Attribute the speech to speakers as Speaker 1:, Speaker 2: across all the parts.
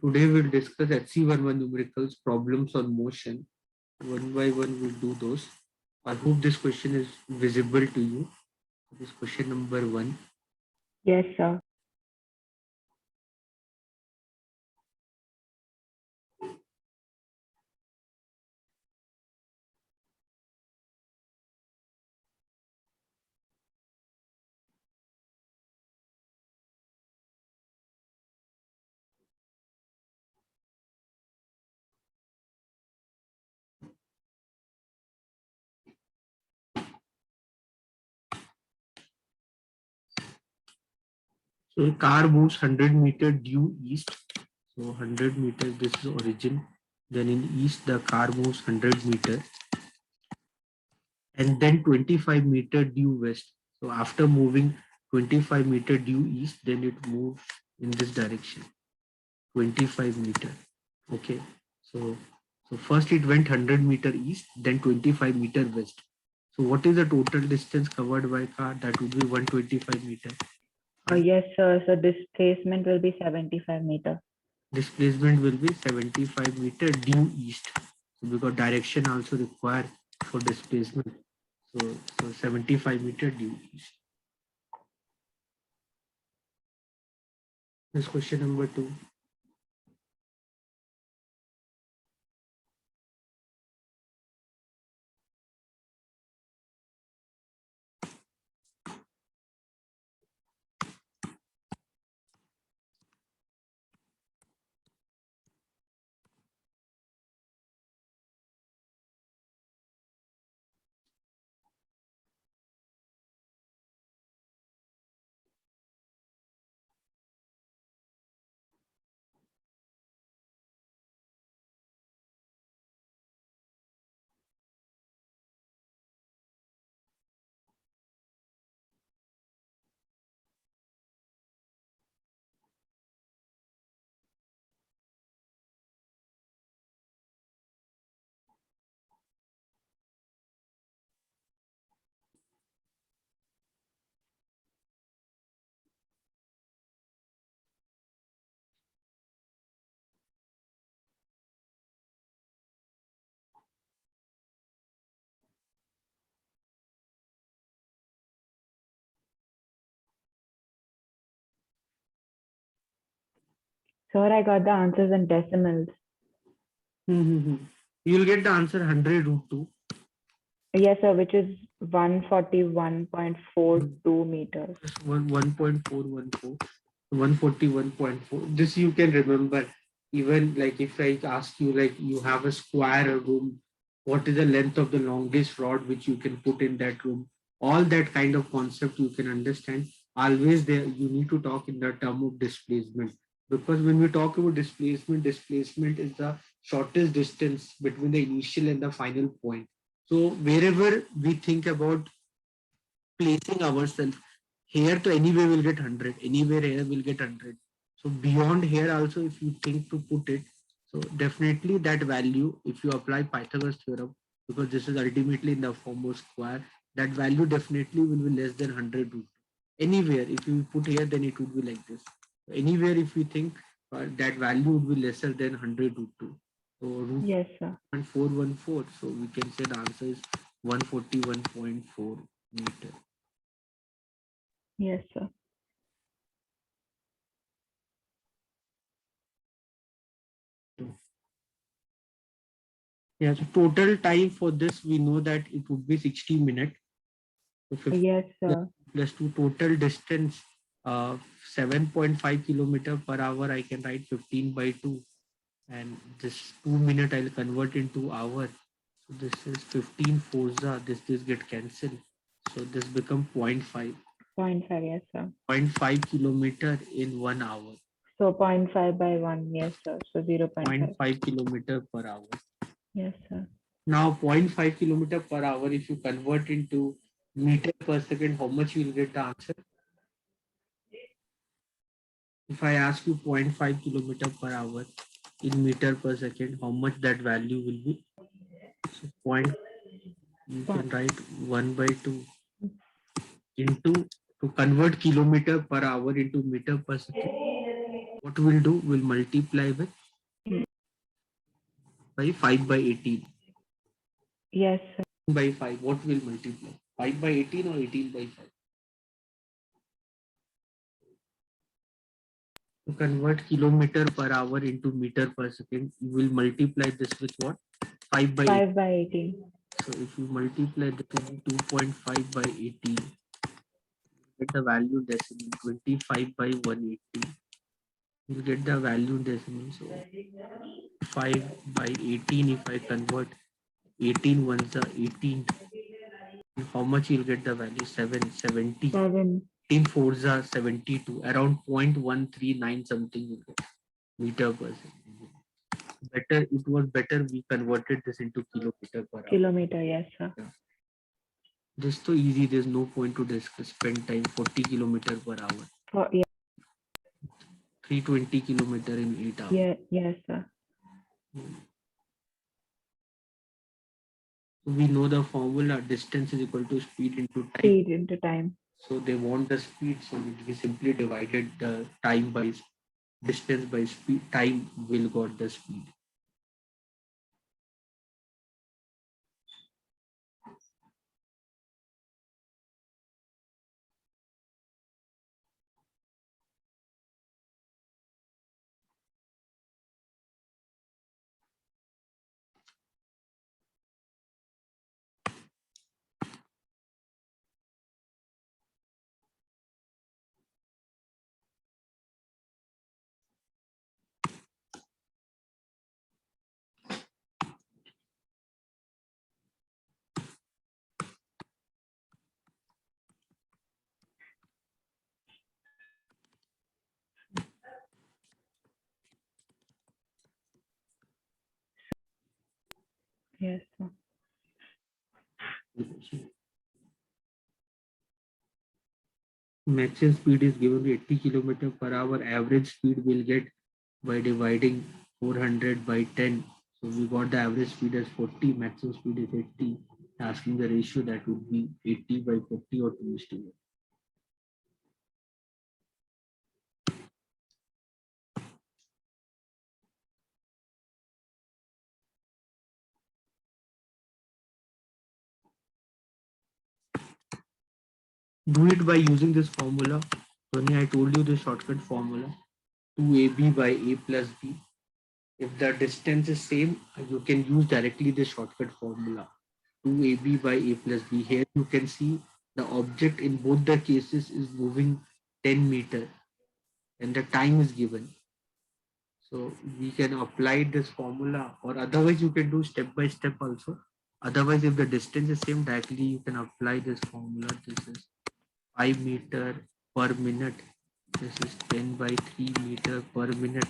Speaker 1: Today we'll discuss HC11 numericals, problems on motion. One by one we'll do those. I hope this question is visible to you. This question number 1.
Speaker 2: Yes, sir.
Speaker 1: So a car moves 100 meter due east. So 100 meters, this is origin. Then in east, the car moves 100 meter. And then 25 meter due west. So after moving 25 meter due east, then it moves in this direction, 25 meter. Okay. So first it went 100 meter east, then 25 meter west. So what is the total distance covered by car? That would be 125 meter.
Speaker 2: Yes, sir. So displacement will be 75 meter.
Speaker 1: Displacement will be 75 meter due east. So because direction also required for displacement. So 75 meter due east. This question number 2.
Speaker 2: Sir, I got the answers in decimals.
Speaker 1: You'll get the answer 100 root 2.
Speaker 2: Yes, sir, which is 141.42 meters.
Speaker 1: 1.414, 141.4. This you can remember. Even like if I ask you, like you have a square room, what is the length of the longest rod which you can put in that room? All that kind of concept you can understand. Always there you need to talk in the term of displacement, because when we talk about displacement, displacement is the shortest distance between the initial and the final point. So wherever we think about placing ourselves here, to anywhere will get 100, anywhere here will get 100. So beyond here also, if you think to put it, so definitely that value, if you apply Pythagoras theorem, because this is ultimately in the form of square, that value definitely will be less than 100 root 2. Anywhere if you put here, then it would be like this. Anywhere if you think that value would be lesser than 100 root 2. So root
Speaker 2: Yes, sir.
Speaker 1: 414, so we can say the answer is 141.4 meter.
Speaker 2: Yes, sir.
Speaker 1: Yeah, so total time for this, we know that it would be 60 minutes. So 50
Speaker 2: Yes, sir.
Speaker 1: plus 2, total distance, 7.5 kilometer per hour. I can write 15 by 2. And this 2 minute I'll convert into hour. So this is 15 forza. This get cancelled. So this become 0.5.
Speaker 2: 0.5, yes, sir.
Speaker 1: 0.5 kilometer in 1 hour.
Speaker 2: So 0.5 by 1, yes, sir. So 0.5.
Speaker 1: 0.5 kilometer per hour.
Speaker 2: Yes, sir.
Speaker 1: Now 0.5 kilometer per hour, if you convert into meter per second, how much you will get the answer? If I ask you 0.5 kilometer per hour in meter per second, how much that value will be? So point, you can write 1 by 2 into, to convert kilometer per hour into meter per second, What we'll do, we'll multiply with by 5 by 18.
Speaker 2: Yes, sir.
Speaker 1: By 5, what will multiply? 5 by 18 or 18 by 5? To convert kilometer per hour into meter per second, you will multiply this with what? 5 by 18.
Speaker 2: 5 by 18.
Speaker 1: So if you multiply the 2.5 by 18, get the value decimal 25 by 180. You'll get the value decimal. So 5 by 18, if I convert 18 ones are 18, how much you'll get the value? 770.
Speaker 2: 7.
Speaker 1: 18 fours are 72, around 0.139 something you get meter per second. Better, it was better we converted this into kilometer per hour.
Speaker 2: Kilometer, yes, sir.
Speaker 1: This is so easy, there's no point to discuss. Spend time 40 kilometer per hour.
Speaker 2: Oh, yeah,
Speaker 1: 320 kilometer in 8 hours.
Speaker 2: yeah, yes, sir.
Speaker 1: So we know the formula, distance is equal to speed into time.
Speaker 2: Speed into time.
Speaker 1: So they want the speed, so we simply divided the time by distance by speed. Time will got the speed.
Speaker 2: Yes, sir.
Speaker 1: Maximum speed is given 80 kilometer per hour. Average speed will get by dividing 400 by 10. So we got the average speed as 40, maximum speed is 80. Asking the ratio, that would be 80 by 40 or 2:1. Do it by using this formula. Tony, I told you the shortcut formula. 2ab by a plus b. If the distance is same, you can use directly the shortcut formula. 2ab by a plus b. Here you can see the object in both the cases is moving 10 meter and the time is given. So we can apply this formula, or otherwise you can do step by step also. Otherwise, if the distance is same, directly you can apply this formula. This is 5 meter per minute. This is 10 by 3 meter per minute,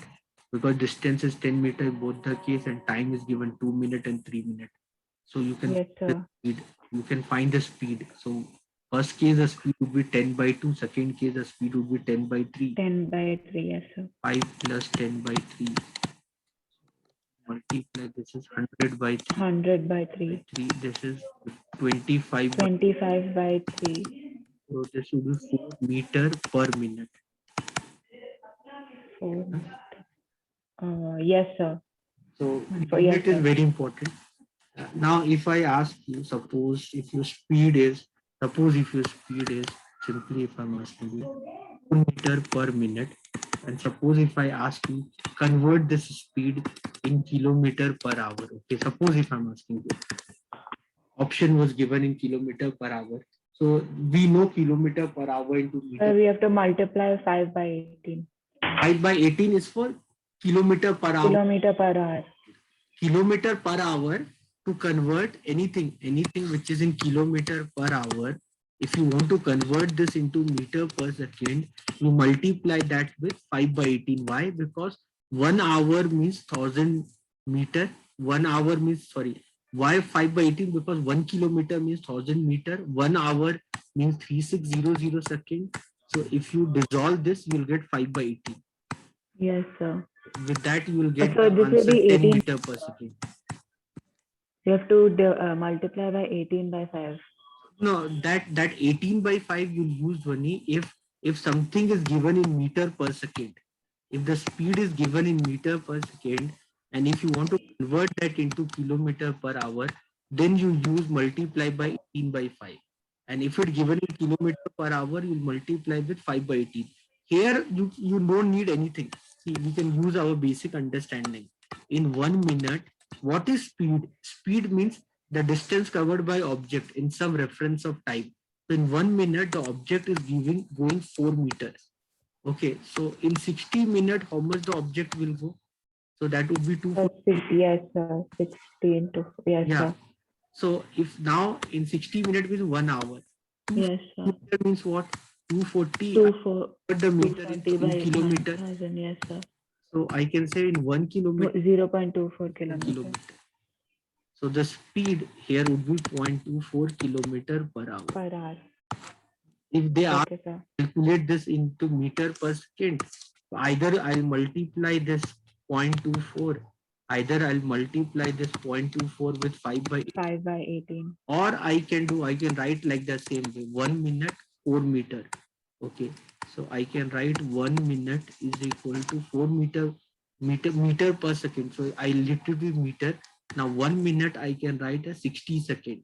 Speaker 1: because distance is 10 meter in both the case and time is given 2 minutes and 3 minutes. So you can
Speaker 2: Yes, sir.
Speaker 1: speed, you can find the speed. So first case the speed would be 10 by 2, second case the speed would be 10 by 3.
Speaker 2: 10 by 3, yes, sir.
Speaker 1: 5 plus 10 by 3. Multiply, this is 100 by 3.
Speaker 2: 100 by 3.
Speaker 1: This is 25 by
Speaker 2: 25 by 3.
Speaker 1: So this would be 4 meter per minute.
Speaker 2: 4. Yes, sir.
Speaker 1: So
Speaker 2: Yes,
Speaker 1: unit is
Speaker 2: sir.
Speaker 1: very important. Now, if I ask you, suppose if your speed is simply, if I'm asking you 2 meter per minute, and suppose if I ask you convert this speed in kilometer per hour. Okay, suppose if I'm asking you, option was given in kilometer per hour. So we know kilometer per hour into meter.
Speaker 2: We have to multiply 5 by 18.
Speaker 1: 5 by 18 is for kilometer per hour.
Speaker 2: Kilometer per hour.
Speaker 1: Kilometer per hour. To convert anything which is in kilometer per hour, if you want to convert this into meter per second, you multiply that with 5 by 18. Why? Because 1 hour means 1000 meter. 1 hour means, sorry, why 5 by 18? Because 1 kilometer means 1000 meter. 1 hour means 3600 seconds. So if you dissolve this, you will get 5 by 18.
Speaker 2: Yes, sir.
Speaker 1: With that, you will get
Speaker 2: So
Speaker 1: the
Speaker 2: this will
Speaker 1: answer
Speaker 2: be
Speaker 1: 10
Speaker 2: 18.
Speaker 1: meter per second.
Speaker 2: You have to multiply by 18 by 5.
Speaker 1: No, that 18 by 5 you'll use only if something is given in meter per second. if the speed is given in meter per second, and if you want to convert that into kilometer per hour, then you use multiply by 18 by 5. And if it's given in kilometer per hour, you multiply with 5 by 18. Here, you don't need anything. See, we can use our basic understanding. In 1 minute, what is speed? Speed means the distance covered by object in some reference of time. So in 1 minute, the object is going 4 meters. Okay, so in 60 minutes, how much the object will go? So that would be 240.
Speaker 2: Yes, sir. 16 to, yes,
Speaker 1: Yeah.
Speaker 2: sir.
Speaker 1: So if now in 60 minutes means 1 hour.
Speaker 2: Yes, sir.
Speaker 1: Meter means what? 240.
Speaker 2: 240
Speaker 1: The meter in
Speaker 2: by
Speaker 1: kilometer.
Speaker 2: 1000, yes, sir.
Speaker 1: So I can say in 1 kilometer.
Speaker 2: 0.24 kilometers.
Speaker 1: So the speed here would be 0.24 kilometer per hour.
Speaker 2: Per hour.
Speaker 1: If they are
Speaker 2: Okay, sir.
Speaker 1: calculate this into meter per second, either I'll multiply this 0.24, either I'll multiply this 0.24 with 5 by
Speaker 2: 5 by 18.
Speaker 1: or I can write like the same way, 1 minute 4 meter. Okay, so I can write 1 minute is equal to 4 meter per second. So I literally meter. Now 1 minute I can write as 60 second.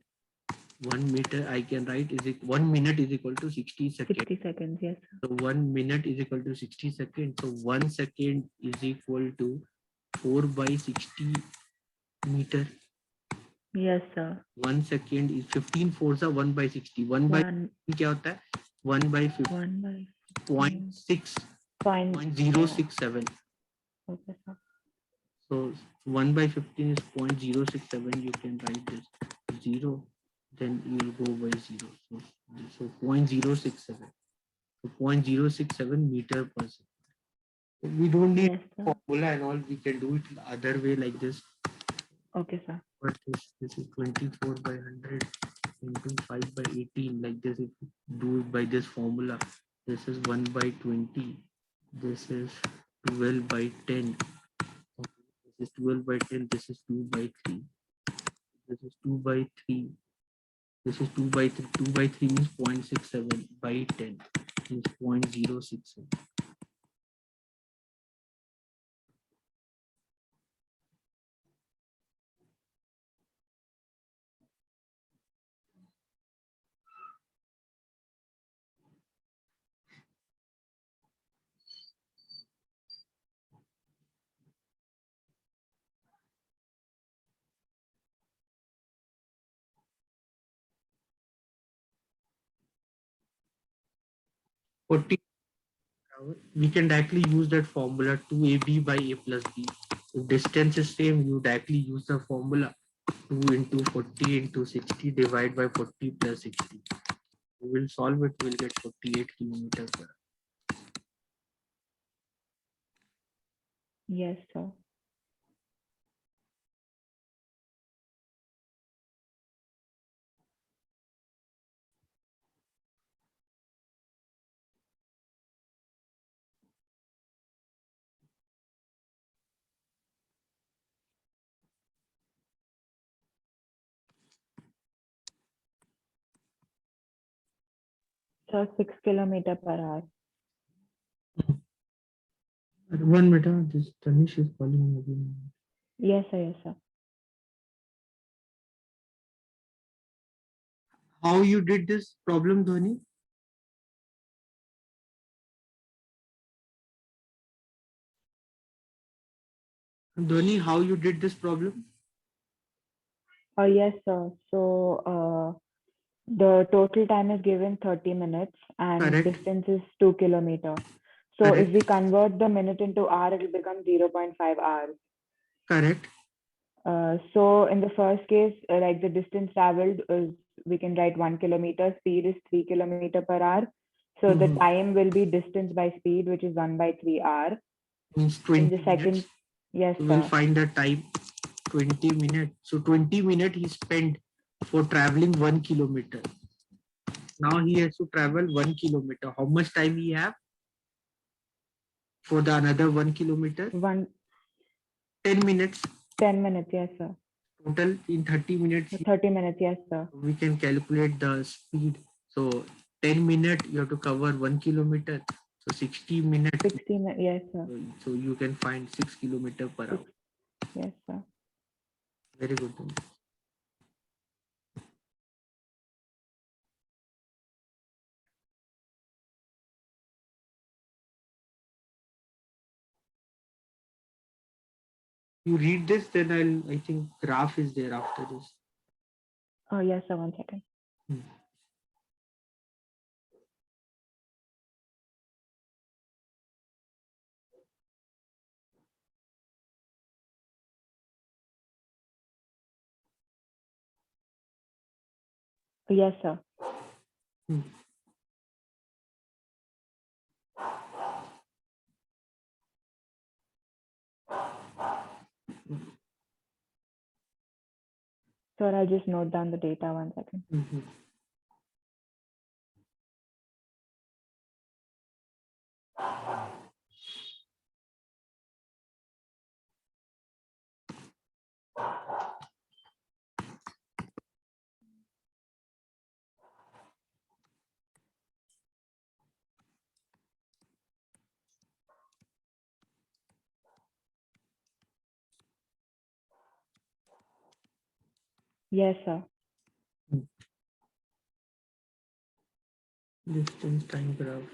Speaker 1: 1 meter I can write 1 minute is equal to 60 seconds.
Speaker 2: 60 seconds, yes.
Speaker 1: So 1 minute is equal to 60 seconds. So 1 second is equal to 4 by 60 meter.
Speaker 2: Yes, sir.
Speaker 1: 1 second is 15 fours are 1 by 60. 1 by क्या होता है? 1 by 50.
Speaker 2: 1 by
Speaker 1: 0.6.
Speaker 2: Point
Speaker 1: 0.067.
Speaker 2: Okay, sir.
Speaker 1: So 1 by 15 is 0.067. You can write this 0. Then you will go by 0. So 0.067. So 0.067 meter per second. We don't need formula and all. We can do it the other way like this.
Speaker 2: Okay, sir.
Speaker 1: But this is 24 by 100 into 5 by 18. Like this, if you do it by this formula, this is 1 by 20. This is 12 by 10. This is 12 by 10. This is 2 by 3. This is 2 by 3. This is 2 by 3. 2 by 3 means 0.67 by 10 means 0.067. We can directly use that formula 2ab by a plus b. If distance is same, you directly use the formula 2 into 40 into 60 divided by 40 plus 60. We will solve it, we'll get 48 kilometers per hour.
Speaker 2: Yes, sir. So 6 kilometer per hour.
Speaker 1: 1 minute, this Tanish is calling me again.
Speaker 2: Yes, sir. Yes, sir.
Speaker 1: How you did this problem, Dhoni? Dhoni, how you did this problem?
Speaker 2: Yes, sir. So the total time is given 30 minutes and
Speaker 1: Correct.
Speaker 2: distance is 2 kilometers. So
Speaker 1: Correct.
Speaker 2: if we convert the minute into hour, it will become 0.5 hours.
Speaker 1: Correct.
Speaker 2: So in the first case, like the distance traveled is, we can write 1 kilometer, speed is 3 kilometers per hour. So the time will be distance by speed, which is 1 by 3 hour.
Speaker 1: Means 20
Speaker 2: in the second,
Speaker 1: minutes.
Speaker 2: yes,
Speaker 1: So
Speaker 2: sir.
Speaker 1: we'll find the time 20 minutes. So 20 minutes he spent for traveling 1 kilometer. Now he has to travel 1 kilometer. How much time he have for the another 1 kilometer? 10 minutes.
Speaker 2: 10 minutes, yes, sir.
Speaker 1: Total in 30 minutes.
Speaker 2: 30 minutes, yes, sir.
Speaker 1: We can calculate the speed. So 10 minutes you have to cover 1 kilometer. So 60 minutes.
Speaker 2: 60 minutes. Yes, sir.
Speaker 1: So you can find 6 kilometer per hour.
Speaker 2: Yes, sir.
Speaker 1: Very good. Dhoni. You read this, then I think graph is there after this.
Speaker 2: Oh, yes, sir. 1 second.
Speaker 1: Hmm.
Speaker 2: Yes, sir.
Speaker 1: Hmm.
Speaker 2: Sir, I'll just note down the data. 1 second.
Speaker 1: Mhm.
Speaker 2: Yes, sir.
Speaker 1: Distance time graph.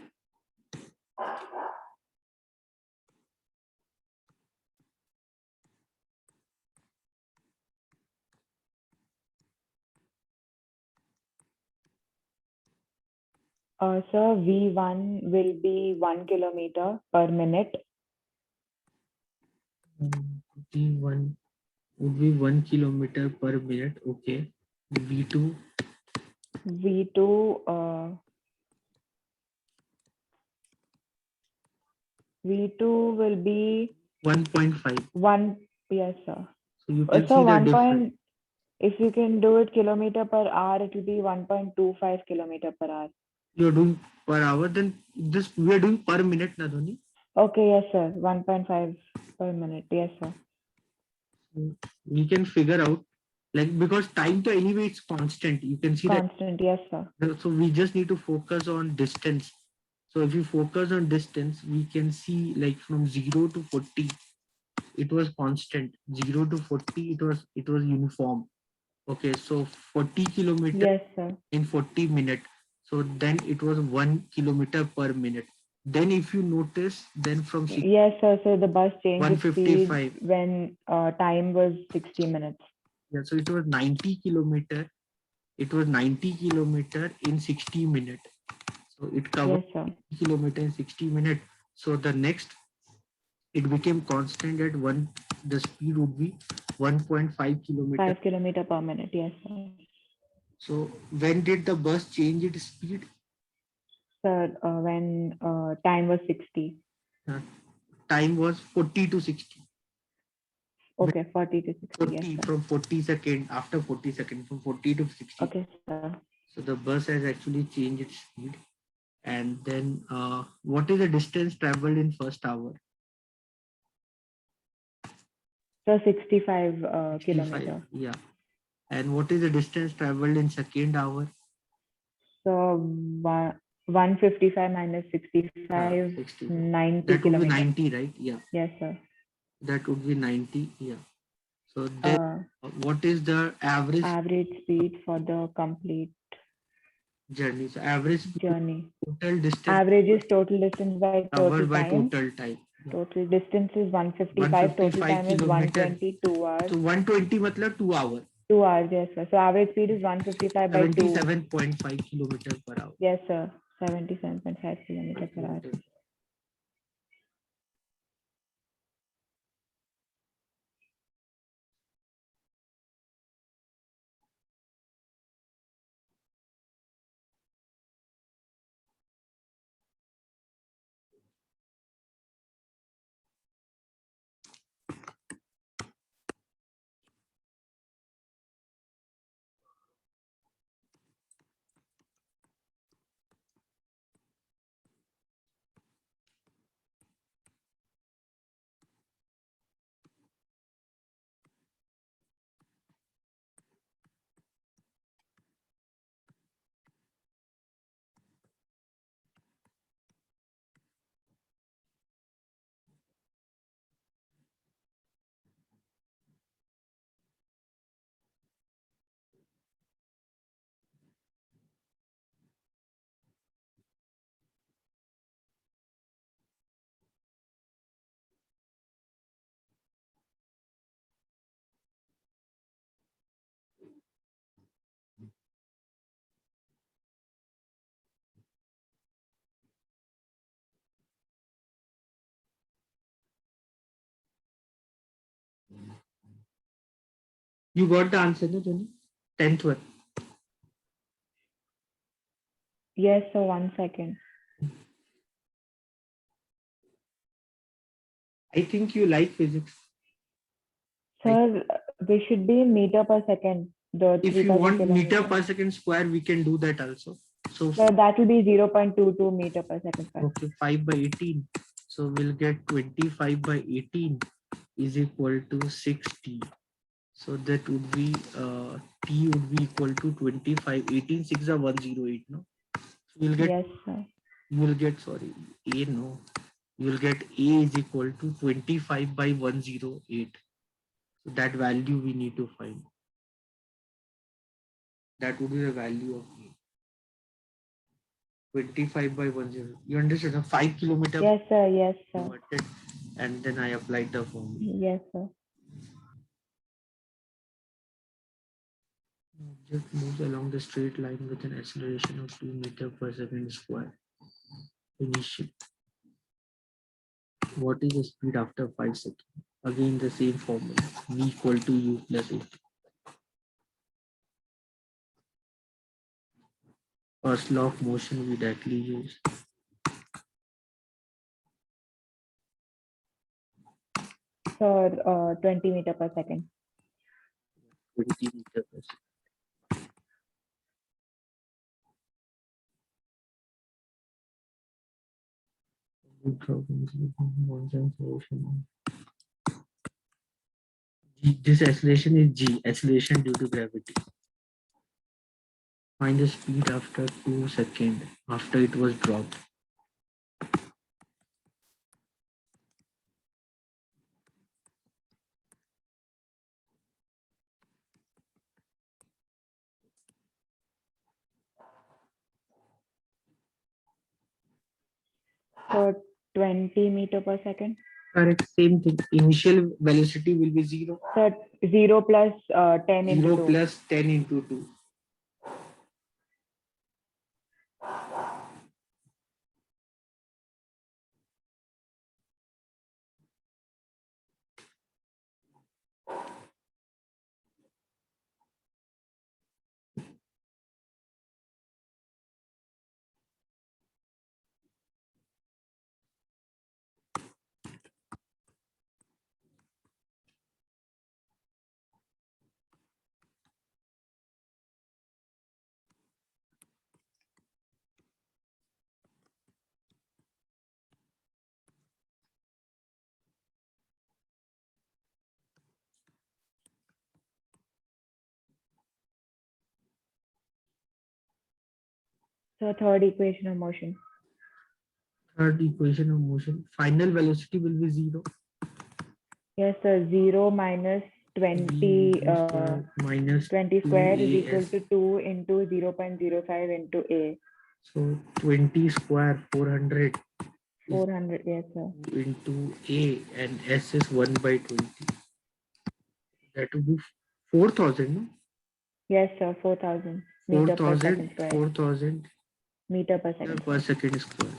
Speaker 2: Sir, V1 will be 1 kilometer per minute.
Speaker 1: V1 would be 1 kilometer per minute. Okay. V2.
Speaker 2: V2, V2 will be
Speaker 1: 1.5.
Speaker 2: 1. Yes, sir.
Speaker 1: So you can
Speaker 2: So
Speaker 1: see the
Speaker 2: 1
Speaker 1: difference.
Speaker 2: point, if you can do it kilometer per hour, it will be 1.25 kilometer per hour.
Speaker 1: You're doing per hour, then this we are doing per minute, na Dhoni?
Speaker 2: Okay, yes, sir. 1.5 per minute. Yes, sir.
Speaker 1: We can figure out, like, because time to anyway it's constant. You can see that.
Speaker 2: Constant. Yes, sir.
Speaker 1: So we just need to focus on distance. So if you focus on distance, we can see like from 0 to 40, it was constant. 0 to 40, it was uniform. Okay, so 40 kilometers
Speaker 2: Yes, sir.
Speaker 1: in 40 minutes. So then it was 1 kilometer per minute. Then if you notice, then from
Speaker 2: Yes, sir. So the bus changed its speed
Speaker 1: 155,
Speaker 2: when time was 60 minutes.
Speaker 1: yeah, so it was 90 kilometer. It was 90 kilometer in 60 minutes. So it covered
Speaker 2: Yes, sir.
Speaker 1: kilometer in 60 minutes. So the next, it became constant at one. The speed would be 1.5 kilometer.
Speaker 2: 5 kilometer per minute. Yes, sir.
Speaker 1: So when did the bus change its speed?
Speaker 2: Sir, when time was 60.
Speaker 1: Uh, Time was 40 to 60.
Speaker 2: Okay, 40 to 60. Yes,
Speaker 1: 40
Speaker 2: sir.
Speaker 1: from 40 second, after 40 seconds, from 40 to 60.
Speaker 2: Okay, sir.
Speaker 1: So the bus has actually changed its speed. And then what is the distance traveled in first hour?
Speaker 2: So 65
Speaker 1: 65,
Speaker 2: kilometer.
Speaker 1: yeah. And what is the distance traveled in second hour?
Speaker 2: So 155 minus 65,
Speaker 1: 60.
Speaker 2: 90
Speaker 1: That would be
Speaker 2: kilometer.
Speaker 1: 90, right? Yeah,
Speaker 2: Yes, sir.
Speaker 1: that would be 90. Yeah. So then, what is the average
Speaker 2: Average speed for the complete
Speaker 1: journey? So average speed,
Speaker 2: journey.
Speaker 1: total distance
Speaker 2: Average is total distance by total
Speaker 1: covered by
Speaker 2: time.
Speaker 1: total time. Yeah.
Speaker 2: Total distance is 155. Total
Speaker 1: 155
Speaker 2: time is
Speaker 1: kilometer.
Speaker 2: 122 hours.
Speaker 1: So 120 matlab 2 hours.
Speaker 2: 2 hours, yes, sir. So average speed is 155 by 2.
Speaker 1: 77.5 kilometer per hour.
Speaker 2: Yes, sir. 77.5 kilometer per hour.
Speaker 1: You got the answer, no, Tony? 10th one.
Speaker 2: Yes, sir. 1 second.
Speaker 1: I think you like physics.
Speaker 2: Sir, we should be in meter per second. The
Speaker 1: If you
Speaker 2: 3000
Speaker 1: want meter
Speaker 2: kilometers.
Speaker 1: per second square, we can do that also. So,
Speaker 2: So that will be 0.22 meter per second square.
Speaker 1: okay, 5 by 18. So we'll get 25 by 18 is equal to 60. So that would be T would be equal to 25. 18 6 are 108. No, so you'll get
Speaker 2: Yes, sir.
Speaker 1: you will get sorry A, no, you will get A is equal to 25 by 108. So that value we need to find. That would be the value of A. 25 by 10. You understand? A 5 kilometer
Speaker 2: Yes, sir. Yes, sir.
Speaker 1: converted, and then I applied the formula.
Speaker 2: Yes, sir.
Speaker 1: Object moves along the straight line with an acceleration of 2 meters per second square. Initial. What is the speed after 5 seconds? Again, the same formula. V equal to U plus A. First law of motion we directly use.
Speaker 2: Sir, 20 meter per second.
Speaker 1: 20 meters per second. This acceleration is G, acceleration due to gravity. Find the speed after 2 seconds after it was dropped.
Speaker 2: So 20 meter per second.
Speaker 1: Correct, same thing. Initial velocity will be 0.
Speaker 2: So 0 plus 10 into
Speaker 1: 0
Speaker 2: 2.
Speaker 1: plus 10 into 2.
Speaker 2: So third equation of motion.
Speaker 1: Third equation of motion. Final velocity will be 0.
Speaker 2: Yes, sir. 0 minus 20,
Speaker 1: minus
Speaker 2: 20 square is equal2as. to 2 into 0.05 into A.
Speaker 1: So 20 square 400
Speaker 2: 400, yes, sir.
Speaker 1: into A, and S is 1 by 20. That would be 4,000. No?
Speaker 2: Yes, sir. 4,000 meter per second
Speaker 1: 4,000
Speaker 2: square.
Speaker 1: 4,000
Speaker 2: Meter per second.
Speaker 1: per second square.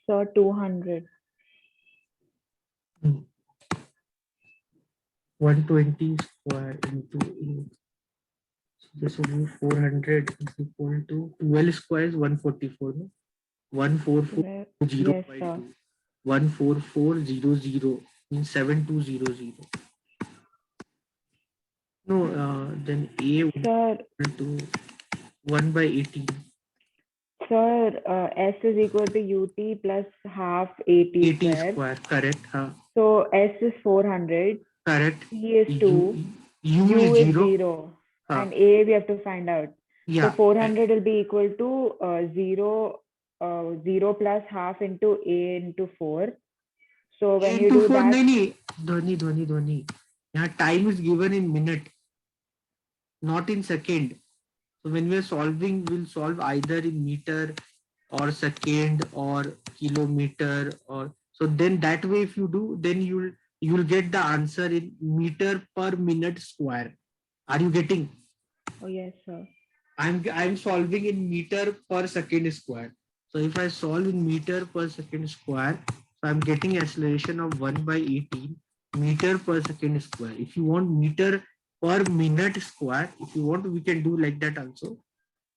Speaker 2: So 200.
Speaker 1: 120 square into 8. So this will be 400 is equal to 12 square is 144. No? 144
Speaker 2: Yes,
Speaker 1: by
Speaker 2: sir.
Speaker 1: 2. 14400 means 7200. No, then A would be
Speaker 2: Sir,
Speaker 1: equal to 1 by 18.
Speaker 2: Sir, S is equal to UT plus half AT
Speaker 1: 80
Speaker 2: square.
Speaker 1: square, correct.
Speaker 2: So S is 400,
Speaker 1: Correct.
Speaker 2: T is 2,
Speaker 1: U
Speaker 2: U
Speaker 1: is
Speaker 2: is
Speaker 1: 0.
Speaker 2: 0, and A we have to find out. So
Speaker 1: Yeah.
Speaker 2: 400 will be equal to 0 plus half into A into 4. So when you
Speaker 1: into
Speaker 2: do
Speaker 1: 4,
Speaker 2: that,
Speaker 1: Dhwani. Yeah, time is given in minute, not in second. So when we are solving, we'll solve either in meter or second or kilometer, or so then that way if you do, then you'll get the answer in meter per minute square. Are you getting?
Speaker 2: oh yes, sir.
Speaker 1: I'm solving in meter per second square. So if I solve in meter per second square, so I'm getting acceleration of 1 by 18 meter per second square. If you want meter per minute square, if you want, we can do like that also.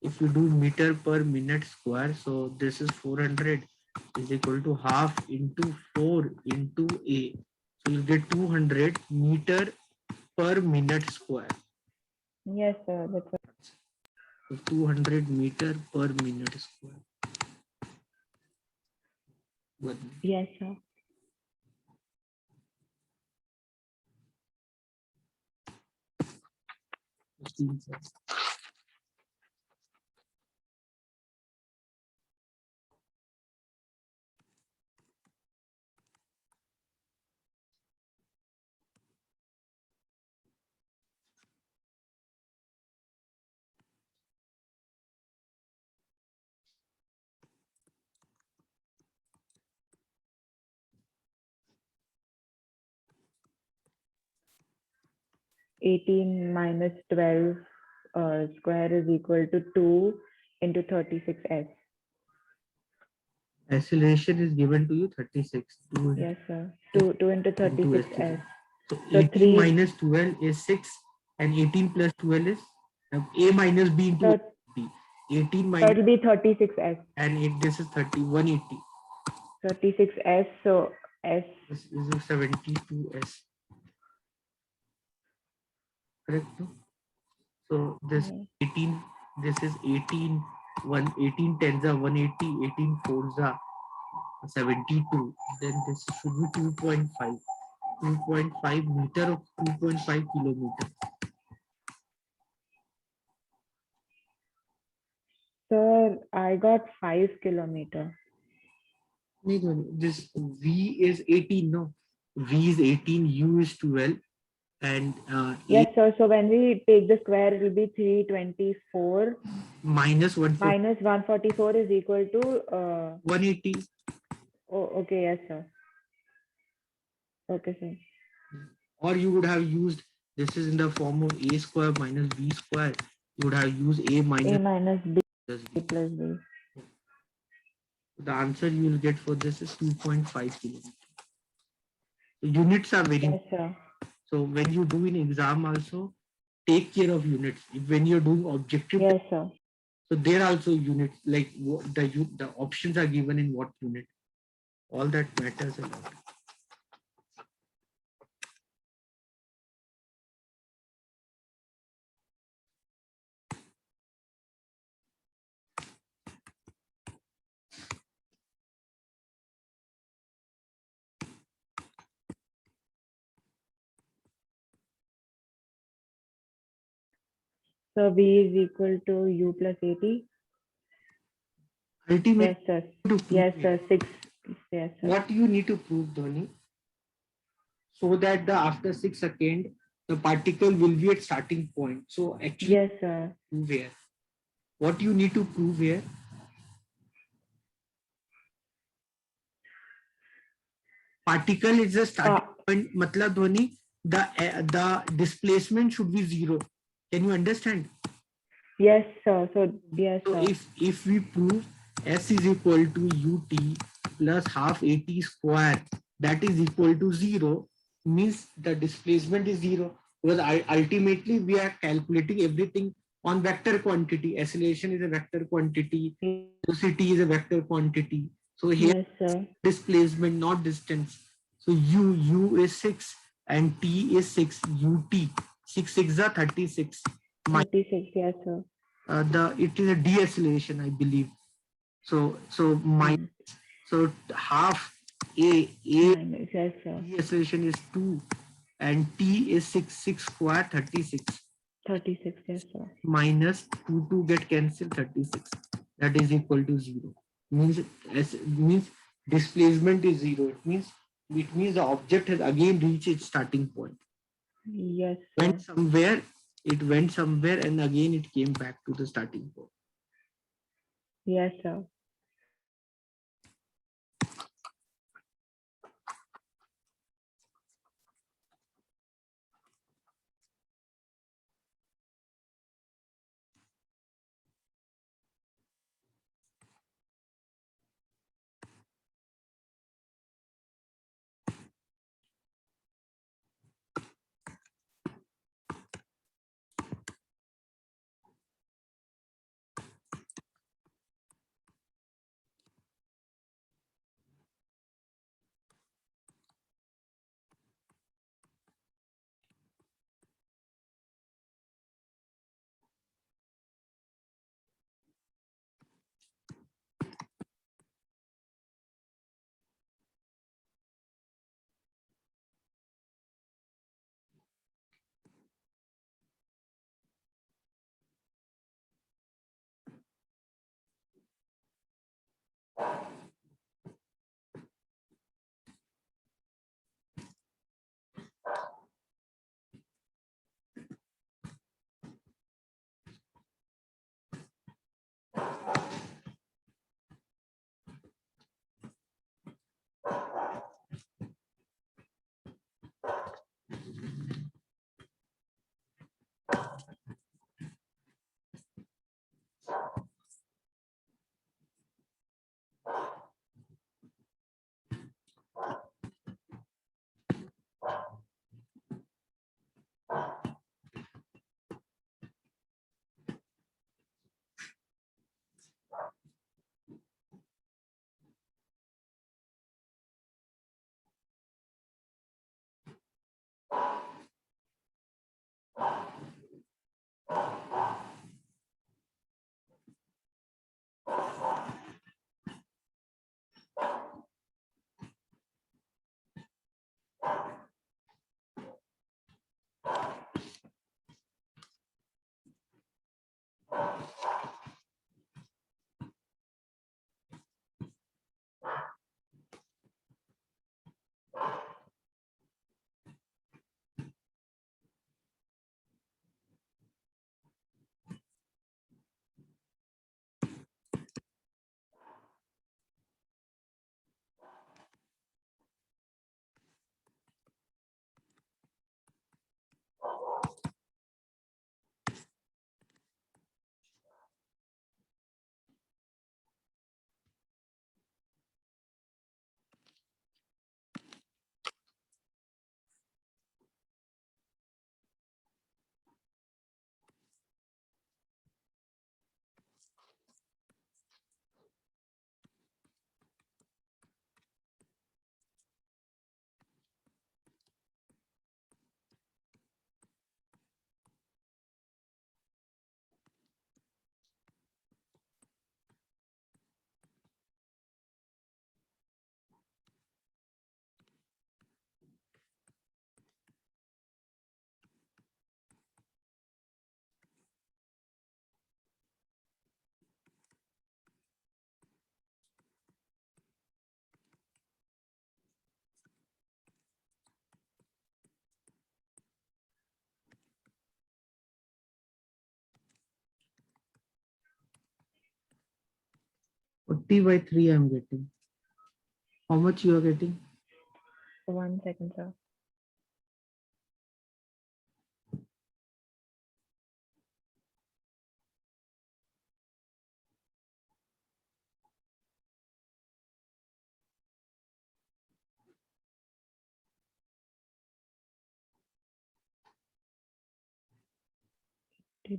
Speaker 1: If you do meter per minute square, so this is 400 is equal to half into 4 into A. So you'll get 200 meter per minute square.
Speaker 2: Yes, sir. That's right.
Speaker 1: So 200 meter per minute square.
Speaker 2: Yes, sir.
Speaker 1: Sir.
Speaker 2: 18 minus 12 square is equal to 2 into 36S.
Speaker 1: Acceleration is given to you 36.
Speaker 2: Yes, sir. 2 into 36S.
Speaker 1: So
Speaker 2: So
Speaker 1: 18
Speaker 2: 3
Speaker 1: minus 12 is 6 and 18 plus 12 is A minus B into
Speaker 2: so,
Speaker 1: 80. 18
Speaker 2: so
Speaker 1: minus
Speaker 2: it'll be 36S.
Speaker 1: and this is 30, 180.
Speaker 2: 36S. So S.
Speaker 1: This is 72S. Correct? No? So this 18, this is 18, 18 tens are 180, 18 fours are 72. Then this should be 2.5. 2.5 meter of 2.5 kilometer.
Speaker 2: Sir, I got 5 kilometer.
Speaker 1: This V is 18, no? V is 18, U is 12, and
Speaker 2: Yes, sir. So when we take the square, it will be 324
Speaker 1: minus 140,
Speaker 2: minus 144 is equal to
Speaker 1: 180.
Speaker 2: Oh, okay. Yes, sir. Okay, sir.
Speaker 1: Or you would have used, this is in the form of A square minus B square. You would have used A minus
Speaker 2: B
Speaker 1: plus B.
Speaker 2: plus B.
Speaker 1: The answer you will get for this is 2.5 kilometers. Units are very
Speaker 2: Yes, sir.
Speaker 1: So when you do in exam also, take care of units. When you're doing objective,
Speaker 2: yes, sir.
Speaker 1: So there are also units like the options are given in what unit. All that matters a lot.
Speaker 2: So V is equal to U plus 80.
Speaker 1: Ultimately,
Speaker 2: yes, sir. Yes, sir. 6. Yes, sir.
Speaker 1: What you need to prove, Dhoni, so that the after 6 seconds, the particle will be at starting point. So actually,
Speaker 2: yes, sir.
Speaker 1: Prove here. What you need to prove here? Particle is the starting point. Matlab, Dhoni, the displacement should be 0. Can you understand?
Speaker 2: Yes, sir. So yes,
Speaker 1: so
Speaker 2: sir.
Speaker 1: if we prove S is equal to UT plus half AT square, that is equal to 0, means the displacement is 0, because ultimately we are calculating everything on vector quantity. Acceleration is a vector quantity, velocity is a vector quantity. So here, yes, sir. Displacement, not distance. So U is 6 and T is 6. UT 6 6 are 36.
Speaker 2: 36. Yes, sir.
Speaker 1: it is a deceleration, I believe. So so half a
Speaker 2: Minus, yes, sir.
Speaker 1: deceleration is 2 and t is 6 square 36
Speaker 2: 36, yes, sir.
Speaker 1: minus 2 get cancelled 36, that is equal to 0. Means displacement is 0. It means the object has again reached its starting point.
Speaker 2: Yes, sir.
Speaker 1: Went somewhere, it went somewhere and again it came back to the starting point.
Speaker 2: Yes, sir.
Speaker 1: T by 3 I'm getting. How much you are getting?
Speaker 2: 1 second, sir.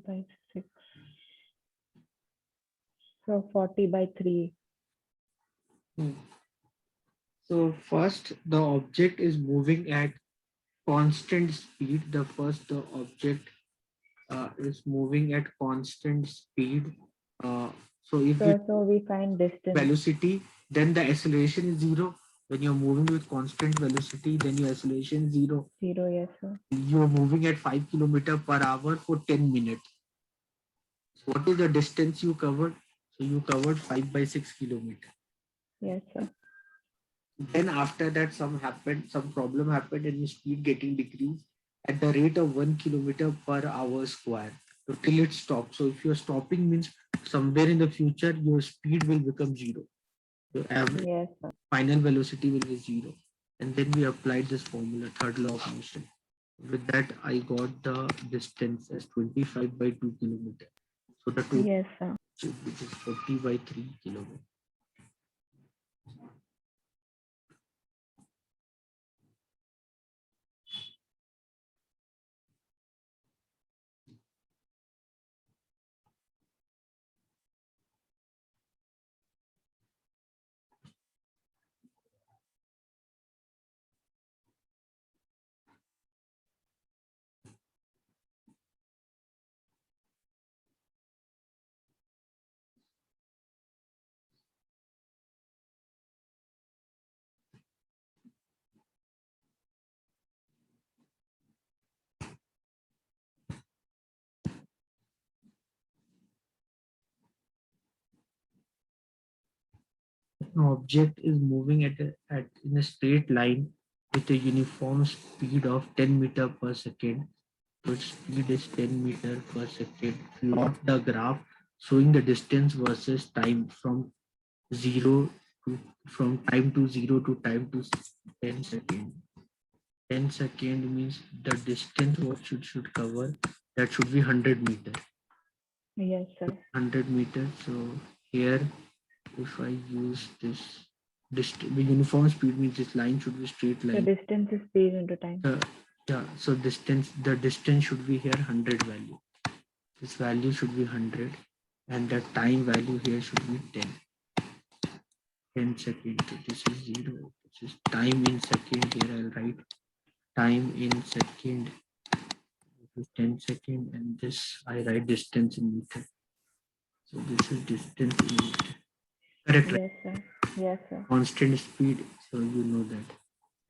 Speaker 2: By 6. So 40 by 3.
Speaker 1: So first the object is moving at constant speed. The object is moving at constant speed. So if we
Speaker 2: So we find distance.
Speaker 1: velocity, then the acceleration is zero. When you're moving with constant velocity, then your acceleration is zero.
Speaker 2: Zero, yes, sir.
Speaker 1: You're moving at 5 km per hour for 10 minutes. So what is the distance you covered? So you covered 5/6 km.
Speaker 2: Yes, sir.
Speaker 1: Then after that, some problem happened, and your speed getting decreased at the rate of 1 km per hour square. So till it stops. So if you're stopping means somewhere in the future your speed will become zero. Your average
Speaker 2: Yes, sir.
Speaker 1: final velocity will be zero. And then we applied this formula, third law of motion. With that, I got the distance as 25/2 km. So the total,
Speaker 2: Yes, sir.
Speaker 1: which is 40/3 km. An object is moving at in a straight line with a uniform speed of 10 meter per second. So its speed is 10 meter per second. Plot the graph showing the distance versus time zero from time to zero to time to 10 second. 10 second means the distance what should cover, that should be 100 meter.
Speaker 2: Yes, sir.
Speaker 1: 100 meters. So here, if I use this, the uniform speed means this line should be straight
Speaker 2: So
Speaker 1: line.
Speaker 2: distance is speed into time.
Speaker 1: Yeah, so the distance should be here 100 value. This value should be 100, and the time value here should be 10. 10 seconds. So this is 0. This is time in second. Here I'll write time in second. This is 10 second, and this I write distance in meter. So this is distance in meter. Correct, right?
Speaker 2: Yes, sir. Yes, sir.
Speaker 1: Constant speed. So you know that.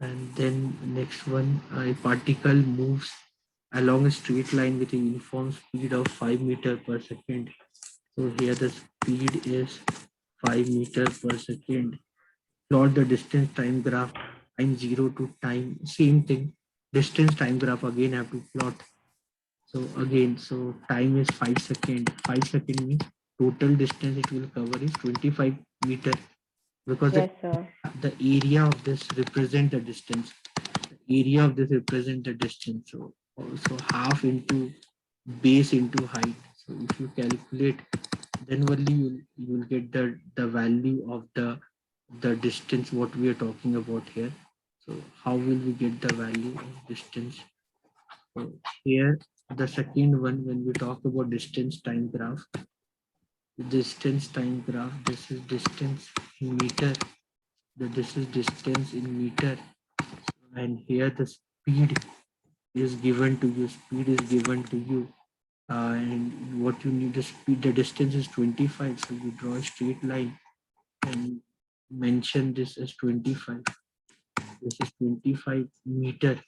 Speaker 1: And then next one, a particle moves along a straight line with a uniform speed of 5 meter per second. So here the speed is 5 meter per second. Plot the distance time graph, time 0 to time, same thing. Distance time graph again have to plot. So again, so time is 5 second. 5 second means total distance it will cover is 25 meter, because
Speaker 2: Yes, sir.
Speaker 1: the area of this represent the distance. The area of this represent the distance. So also half into base into height. So if you calculate, then only you will get the value of the distance what we are talking about here. So how will we get the value of distance? So here the second one, when we talk about distance time graph, distance time graph, this is distance in meter. This is distance in meter, and here the speed is given to you. Speed is given to you, and what you need, the speed, the distance is 25. So you draw a straight line and mention this as 25. This is 25 meter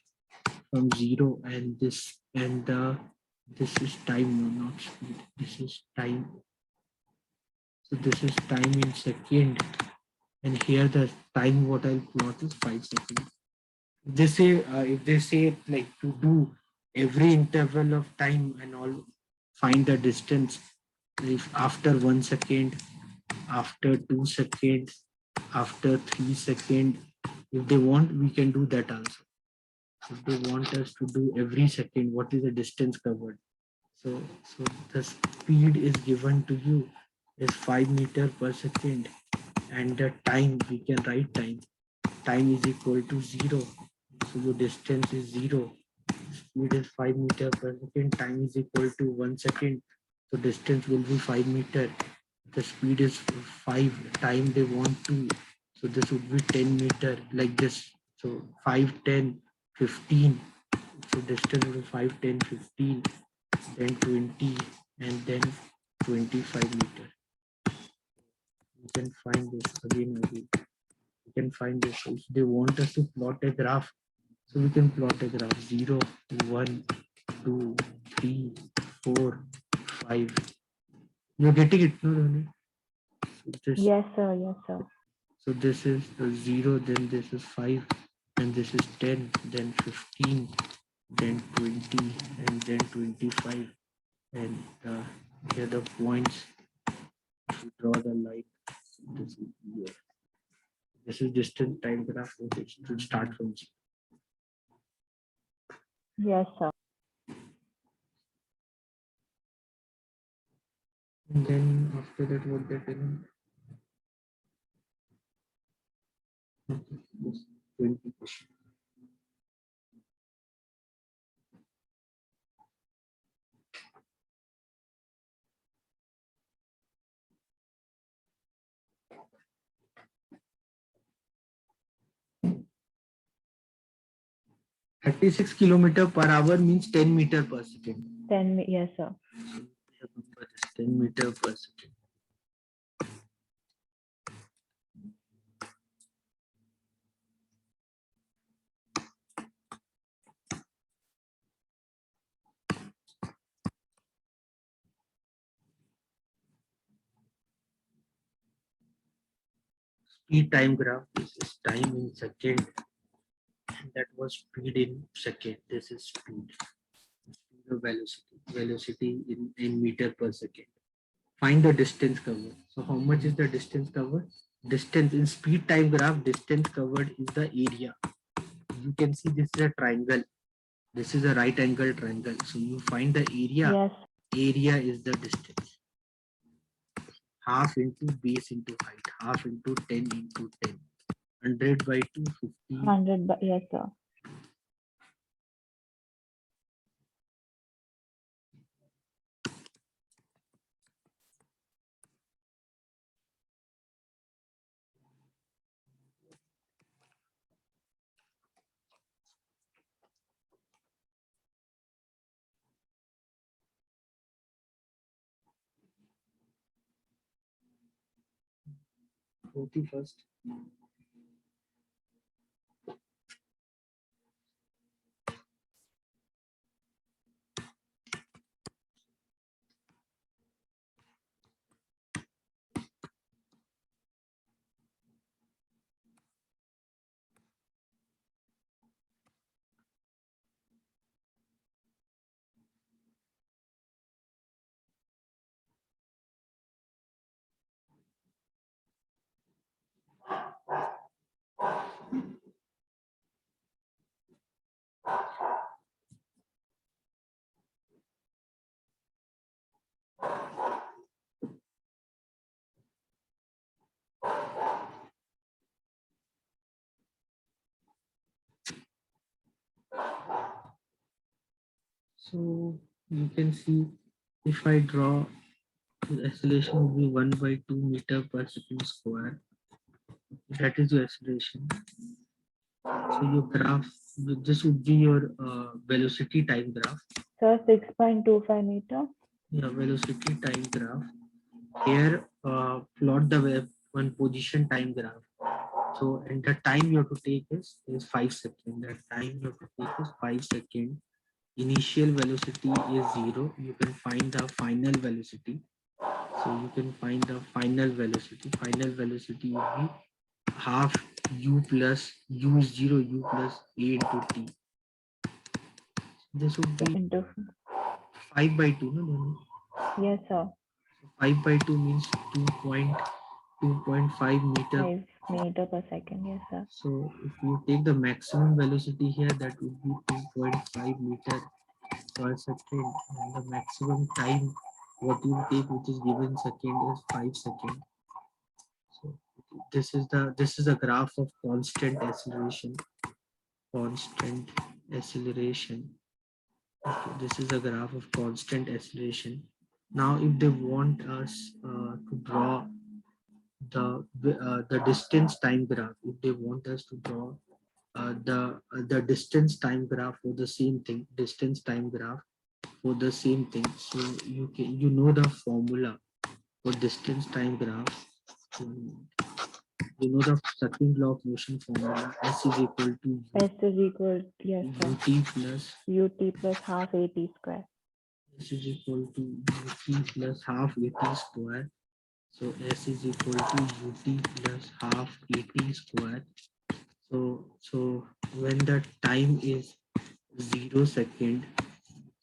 Speaker 1: from zero, and this is time, no, not speed. This is time. So this is time in second, and here the time what I'll plot is 5 seconds. They say if they say like to do every interval of time and all, find the distance. If after 1 second, after 2 seconds, after 3 seconds, if they want, we can do that also. If they want us to do every second, what is the distance covered? So the speed is given to you is 5 meter per second, and the time we can write time. Time is equal to 0. So your distance is 0. Speed is 5 meter per second. Time is equal to 1 second. So distance will be 5 meter. The speed is 5. Time they want to. So this would be 10 meter like this. So 5, 10, 15. So distance will be 5, 10, 15. then 20, and then 25 meter. You can find this again. You can find this. If they want us to plot a graph, so we can plot a graph 0, 1, 2, 3, 4, 5. You're getting it, no, Ronnie? So
Speaker 2: Yes, sir. Yes, sir.
Speaker 1: so this is 0, then this is 5, and this is 10, then 15, then 20, and then 25. And here the points, if you draw the line, this is here. This is distance time graph, which should start from 0.
Speaker 2: Yes, sir.
Speaker 1: And then after that, what they're telling? Okay, yes, 20%. "36 kilometer per hour" means 10 meter per second.
Speaker 2: 10. Yes, sir.
Speaker 1: So remember this, 10 meter per second. Speed time graph. This is time in second. That was speed in second. This is speed. Speed of velocity. Velocity in meter per second. Find the distance covered. So how much is the distance covered? Distance in speed time graph, distance covered is the area. You can see this is a triangle. This is a right angle triangle. So you find the area.
Speaker 2: Yes.
Speaker 1: Area is the distance. Half into base into height. Half into 10 into 10. 100 by 250.
Speaker 2: 100. Yes, sir.
Speaker 1: First. So you can see if I draw, the acceleration will be 1 by 2 meter per second square. That is your acceleration. So your graph, this would be your velocity time graph.
Speaker 2: Sir, 6.25 meter.
Speaker 1: Yeah, velocity time graph. Here, plot the one position time graph. So, and the time you have to take is 5 seconds. The time you have to take is 5 seconds. Initial velocity is 0. You can find the final velocity. So you can find the final velocity. Final velocity would be half u plus u is 0, u plus a into t. This would be
Speaker 2: Into.
Speaker 1: 5 by 2. No.
Speaker 2: Yes, sir.
Speaker 1: So 5 by 2 means 2.5 meter.
Speaker 2: 5 meter per second. Yes, sir.
Speaker 1: So if you take the maximum velocity here, that would be 2.5 meter per second, and the maximum time what you take, which is given second, is 5 seconds. So this is a graph of constant acceleration. Constant acceleration. Okay, this is a graph of constant acceleration. Now, if they want us to draw the distance time graph, if they want us to draw the distance time graph for the same thing, distance time graph. for the same thing. So you know the formula for distance time graph. You know the second law of motion formula, S is equal to
Speaker 2: S is equal, yes, sir.
Speaker 1: ut plus
Speaker 2: Ut plus half AT square.
Speaker 1: S is equal to ut plus half at square. So S is equal to ut plus half at square. So when the time is 0 second,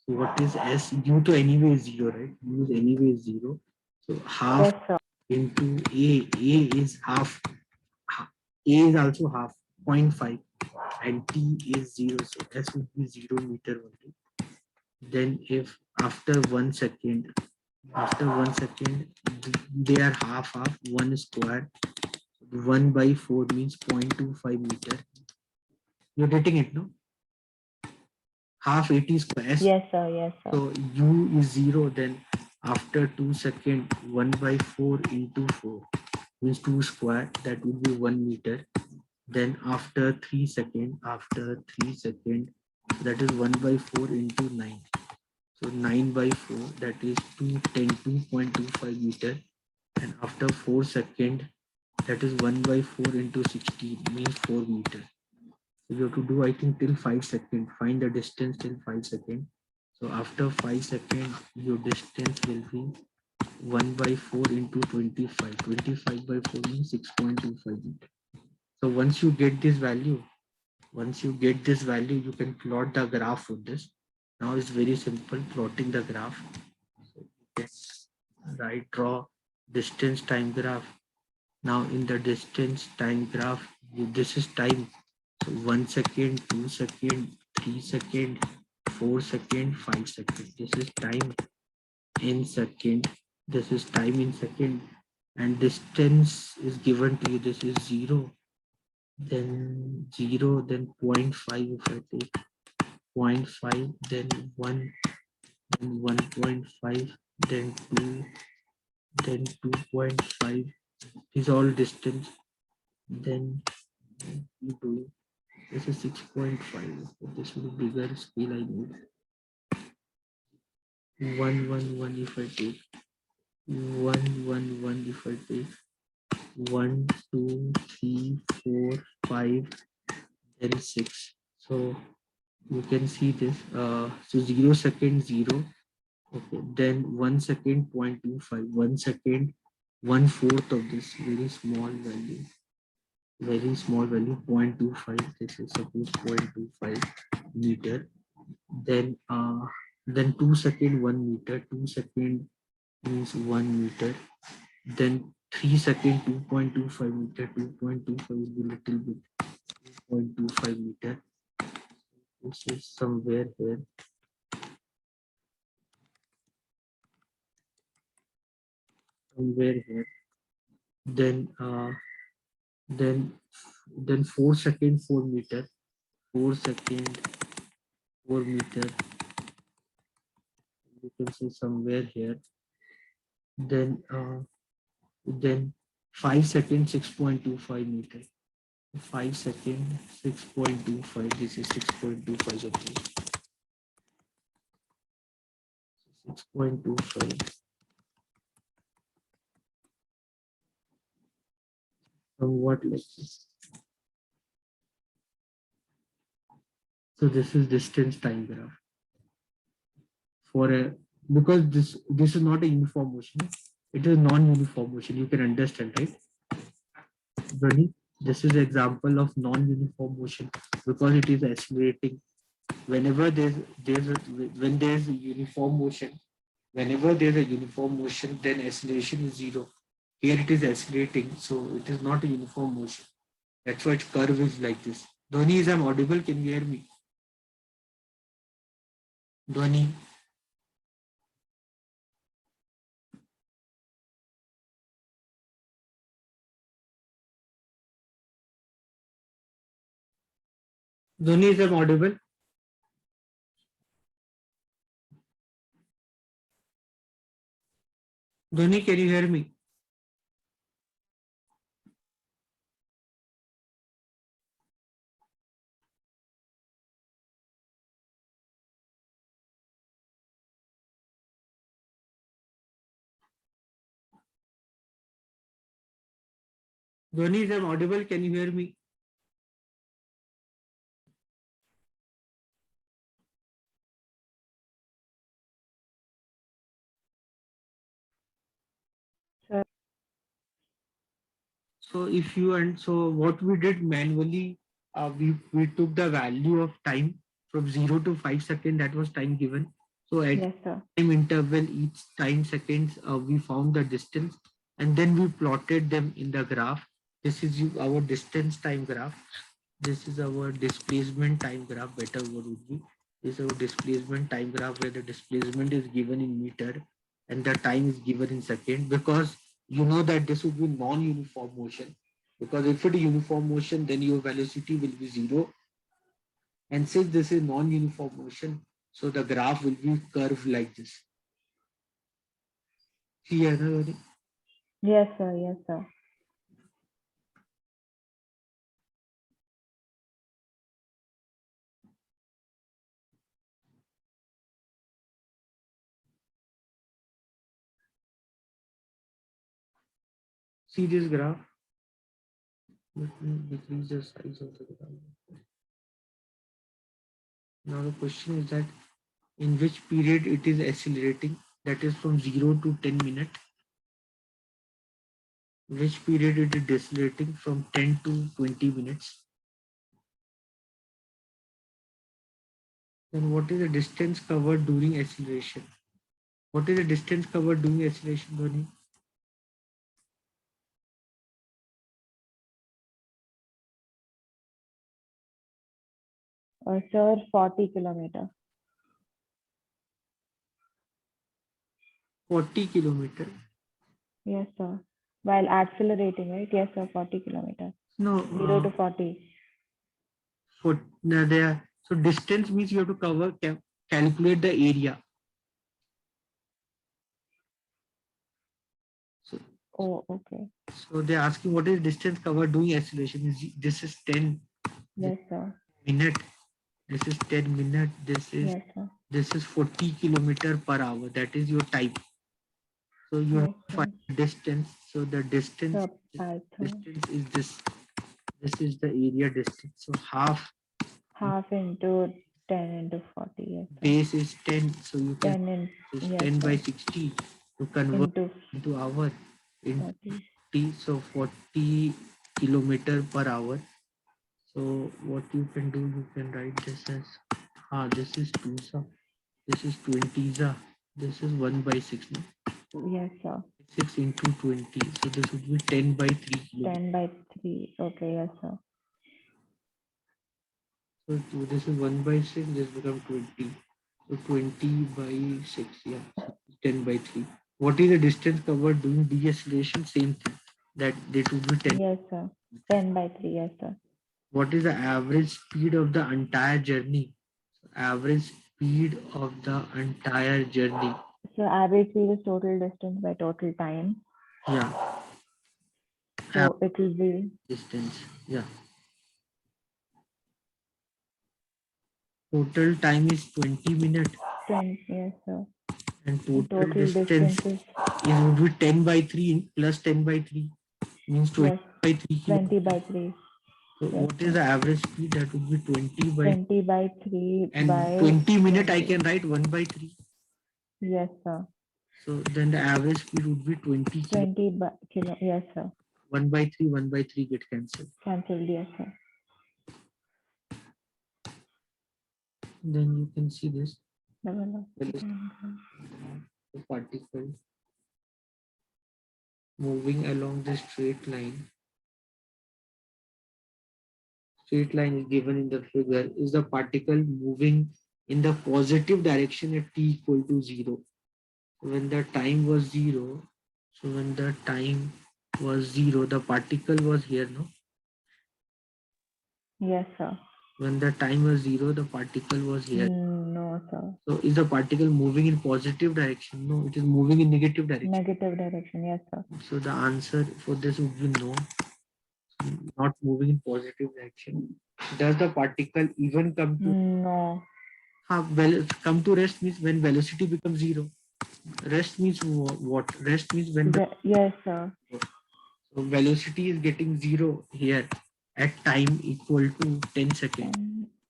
Speaker 1: so what is S? U to anyway is 0, right? U is anyway 0. So half
Speaker 2: Yes, sir.
Speaker 1: into A is half. A is also half, 0.5, and T is 0. So S would be 0 meter only. Then if after 1 second, they are half, 1 square. 1 by 4 means 0.25 meter. You're getting it, no? Half 80 square.
Speaker 2: Yes, sir. Yes, sir.
Speaker 1: So U is 0, then after 2 seconds, 1 by 4 into 4 means 2 square, that would be 1 meter. Then after 3 seconds, that is 1 by 4 into 9. So 9 by 4, that is 2.25 meter. And after 4 seconds, that is 1 by 4 into 16 means 4 meter. So you have to do, I think, till 5 seconds. Find the distance till 5 seconds. So after 5 seconds, your distance will be 1 by 4 into 25. 25 by 4 means 6.25 meter. So once you get this value, you can plot the graph for this. Now it's very simple plotting the graph. So you can draw distance time graph. Now in the distance time graph, this is time. So 1 second, 2 second, 3 second, 4 second, 5 second. This is time in second. This is time in second, and distance is given to you. This is 0, then 0, then 0.5. If I take 0.5, then 1, then 1.5, then 2, then 2.5. These all distance. Then you do, this is 6.5. This will be bigger scale I need. 111 if I take 111 if I take 1 2 3 4 5 then 6. So you can see this. So 0 second 0. Okay, then 1 second 0.25. 1 second 1/4 of this very small value. 0.25. This is suppose 0.25 meter. Then 2 second 1 meter. 2 second means 1 meter. Then 3 second 2.25 meter. 2.25 will be little bit. 2.25 meter. This is somewhere here. Somewhere here. Then then 4 second 4 meter. 4 second 4 meter. You can see somewhere here. Then 5 seconds 6.25 meter. 5 seconds 6.25. This is 6.25 of this. 6.25. Somewhat like this. So this is distance time graph for a, because this is not a uniform motion. It is non-uniform motion. You can understand, right? Bernie, this is an example of non-uniform motion because it is accelerating. Whenever when there's a uniform motion, then acceleration is 0. Here it is accelerating, so it is not a uniform motion. That's why its curve is like this. Dhoni, is I'm audible? Can you hear me? Dhoni. Dhoni, is I'm audible? Dhoni, can you hear me? Dhoni, is I'm audible? Can you hear me?
Speaker 2: Sir.
Speaker 1: So if you and so what we did manually, we took the value of time from 0 to 5 seconds. That was time given. So at
Speaker 2: Yes, sir.
Speaker 1: time interval, each time seconds, we found the distance, and then we plotted them in the graph. This is our distance time graph. This is our displacement time graph. Better word would be, this is our displacement time graph where the displacement is given in meter and the time is given in second, because you know that this would be non-uniform motion, because if it is uniform motion then your velocity will be zero, and since this is non-uniform motion, so the graph will be curved like this. Clear, na, Dhoni?
Speaker 2: Yes, sir. Yes, sir.
Speaker 1: See this graph. Let me decrease the size of the graph. Now the question is that in which period it is accelerating, that is from 0 to 10 minutes. Which period it is decelerating from 10 to 20 minutes. Then what is the distance covered during acceleration? What is the distance covered during acceleration, Dhoni?
Speaker 2: Sir, 40 kilometer.
Speaker 1: 40 kilometer.
Speaker 2: Yes, sir. While accelerating, right? Yes, sir. 40 kilometers.
Speaker 1: No,
Speaker 2: 0 to 40.
Speaker 1: so distance means you have to calculate the area. So,
Speaker 2: Oh, okay.
Speaker 1: so they're asking what is distance covered during acceleration. This is 10
Speaker 2: Yes, sir.
Speaker 1: minute. This is 10 minute.
Speaker 2: Yes, sir.
Speaker 1: This is 40 kilometer per hour. That is your time. So you have
Speaker 2: Yes,
Speaker 1: to
Speaker 2: sir.
Speaker 1: find distance. So the distance
Speaker 2: Sir, Python.
Speaker 1: is this. This is the area distance. So half
Speaker 2: Half into 10 into 40. Yes, sir.
Speaker 1: base is 10. So you can
Speaker 2: 10 in,
Speaker 1: is
Speaker 2: yes,
Speaker 1: 10 by
Speaker 2: sir.
Speaker 1: 60 to convert
Speaker 2: Into
Speaker 1: into hour in
Speaker 2: 40.
Speaker 1: 40. So 40 kilometer per hour. So what you can do, you can write this as this is 2 sa, this is 20 sa, this is 1 by 6. No?
Speaker 2: Yes, sir.
Speaker 1: 6 into 20. So this would be 10 by 3 kilometers.
Speaker 2: 10 by 3. Okay, yes, sir.
Speaker 1: So this is 1 by 6, this becomes 20. So 20 by 6, yeah. So 10 by 3. What is the distance covered during deceleration? Same thing. That it would be 10.
Speaker 2: Yes, sir. 10 by 3. Yes, sir.
Speaker 1: What is the average speed of the entire journey? Average speed of the entire journey.
Speaker 2: So average speed is total distance by total time.
Speaker 1: Yeah.
Speaker 2: So it will be
Speaker 1: Distance. Yeah. Total time is 20 minutes
Speaker 2: 10. Yes, sir.
Speaker 1: and
Speaker 2: And
Speaker 1: total
Speaker 2: total
Speaker 1: distance
Speaker 2: distance is
Speaker 1: is would be 10 by 3 plus 10 by 3 means 20
Speaker 2: yes,
Speaker 1: by 3
Speaker 2: 20
Speaker 1: kilometers.
Speaker 2: by 3.
Speaker 1: So
Speaker 2: Yes,
Speaker 1: what is the average speed? That would be 20 by
Speaker 2: 20 by 3
Speaker 1: and
Speaker 2: by
Speaker 1: 20 minute I
Speaker 2: 20.
Speaker 1: can write 1 by 3.
Speaker 2: Yes, sir.
Speaker 1: So then the average speed would be 20 kilo.
Speaker 2: 20 by kilo. Yes, sir.
Speaker 1: 1 by 3, 1 by 3 get cancelled.
Speaker 2: Cancelled. Yes, sir.
Speaker 1: Then you can see this.
Speaker 2: Level of
Speaker 1: The particle moving along the straight line. Straight line is given in the figure. Is the particle moving in the positive direction at t equal to 0? When the time was 0, so when the time was 0, the particle was here, no?
Speaker 2: Yes, sir.
Speaker 1: When the time was 0, the particle was here.
Speaker 2: No, sir.
Speaker 1: So is the particle moving in positive direction? No, it is moving in negative direction.
Speaker 2: Negative direction. Yes, sir.
Speaker 1: So the answer for this would be no, not moving in positive direction. Does the particle even come to
Speaker 2: No.
Speaker 1: well, come to rest means when velocity becomes 0. Rest means what? Rest means when
Speaker 2: Yes, sir.
Speaker 1: So velocity is getting 0 here at time equal to 10 seconds.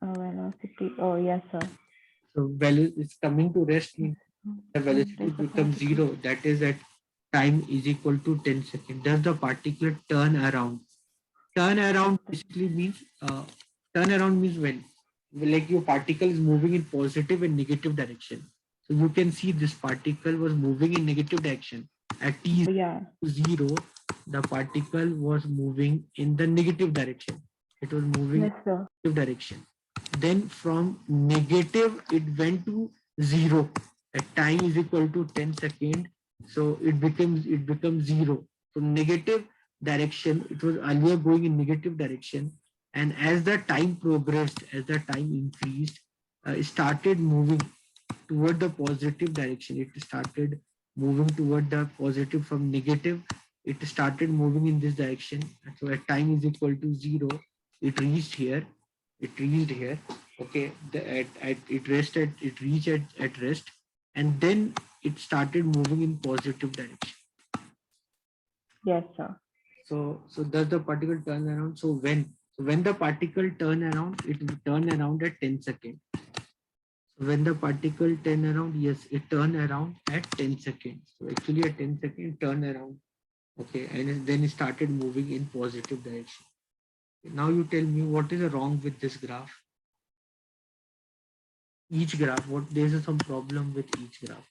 Speaker 2: And velocity. Oh, yes, sir.
Speaker 1: So value is coming to rest means the velocity
Speaker 2: There's a
Speaker 1: becomes
Speaker 2: particle.
Speaker 1: 0. That is at time is equal to 10 seconds. Does the particle turn around? Turn around basically means turn around means when like your particle is moving in positive and negative direction. So you can see this particle was moving in negative direction. At t
Speaker 2: Yeah.
Speaker 1: 0, the particle was moving in the negative direction. It was moving
Speaker 2: Yes, sir.
Speaker 1: in negative direction. Then from negative, it went to 0. At time is equal to 10 seconds. So it becomes 0. So negative direction, it was earlier going in negative direction. And as the time progressed, as the time increased, it started moving toward the positive direction. It started moving toward the positive from negative. It started moving in this direction. So at time is equal to 0, it reached here. It reached here. Okay, it reached at rest, and then it started moving in positive direction.
Speaker 2: Yes, sir.
Speaker 1: So does the particle turn around? So when the particle turn around, it will turn around at 10 seconds. When the particle turn around, yes, it turn around at 10 seconds. So actually at 10 seconds turn around. Okay, and then it started moving in positive direction. Now you tell me what is wrong with this graph? Each graph, what there's some problem with each graph.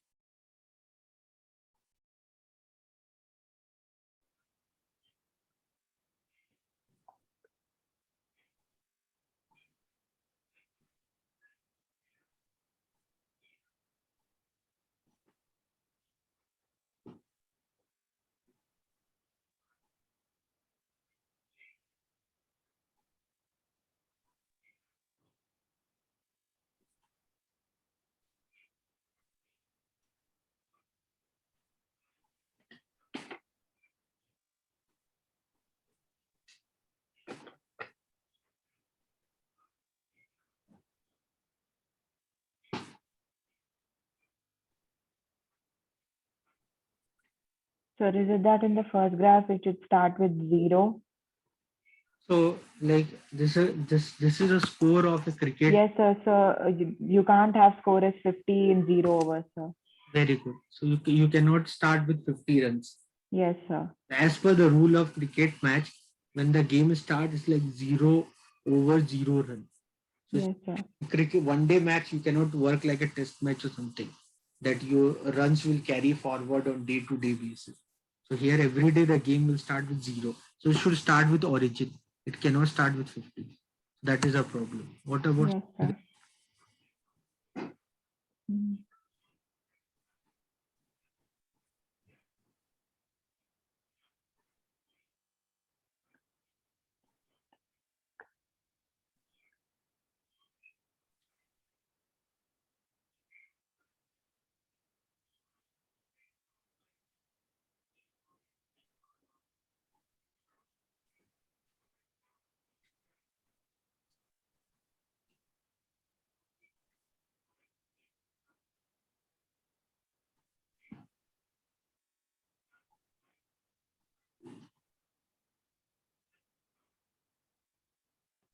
Speaker 2: So is it that in the first graph it should start with 0?
Speaker 1: So like this is a score of a cricket.
Speaker 2: Yes, sir. So you can't have score as 50 in 0 overs, sir.
Speaker 1: Very good. So you cannot start with 50 runs.
Speaker 2: Yes, sir.
Speaker 1: As per the rule of cricket match, when the game starts, it's like 0 over 0 run. So
Speaker 2: Yes, sir.
Speaker 1: cricket one day match, you cannot work like a test match or something that your runs will carry forward on day-to-day basis. So here every day the game will start with 0. So it should start with origin. It cannot start with 50. That is a problem. What about
Speaker 2: Yes, sir. Mm.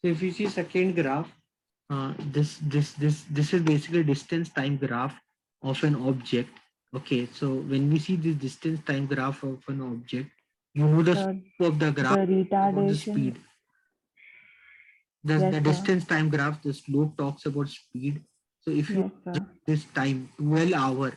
Speaker 1: so if you see second graph, this is basically distance time graph of an object. Okay, so when we see this distance time graph of an object, you know the
Speaker 2: So
Speaker 1: slope of the graph
Speaker 2: the
Speaker 1: about the
Speaker 2: retardation.
Speaker 1: speed. The,
Speaker 2: Yes,
Speaker 1: the
Speaker 2: sir.
Speaker 1: distance time graph, the slope talks about speed. So if you
Speaker 2: Yes, sir.
Speaker 1: this time 12 hour,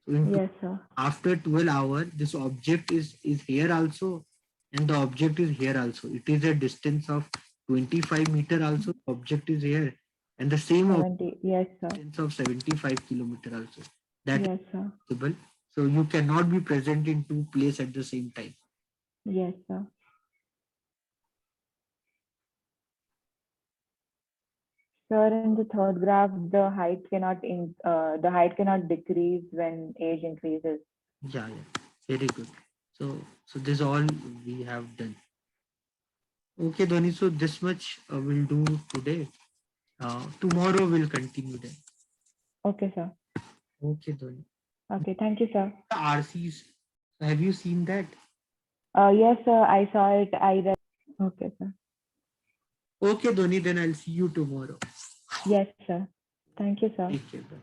Speaker 1: so
Speaker 2: Yes, sir.
Speaker 1: after 12 hour, this object is here also, and the object is here also. It is a distance of 25 meter also. Object is here, and the same
Speaker 2: 70. Yes, sir.
Speaker 1: distance of 75 kilometer also. That is
Speaker 2: Yes, sir.
Speaker 1: possible. So you cannot be present in two places at the same time.
Speaker 2: Yes, sir. Sir, in the third graph, the height cannot decrease when age increases.
Speaker 1: Yeah, very good. So this all we have done. Okay, Dhoni. So this much we'll do today. Tomorrow we'll continue then.
Speaker 2: Okay, sir.
Speaker 1: Okay, Dhoni.
Speaker 2: Okay, thank you, sir.
Speaker 1: The RCs. Have you seen that?
Speaker 2: Yes, sir, I saw it. I read. Okay, sir.
Speaker 1: Okay, Dhoni, then I'll see you tomorrow.
Speaker 2: Yes, sir. Thank you, sir.
Speaker 1: Take care. Bye.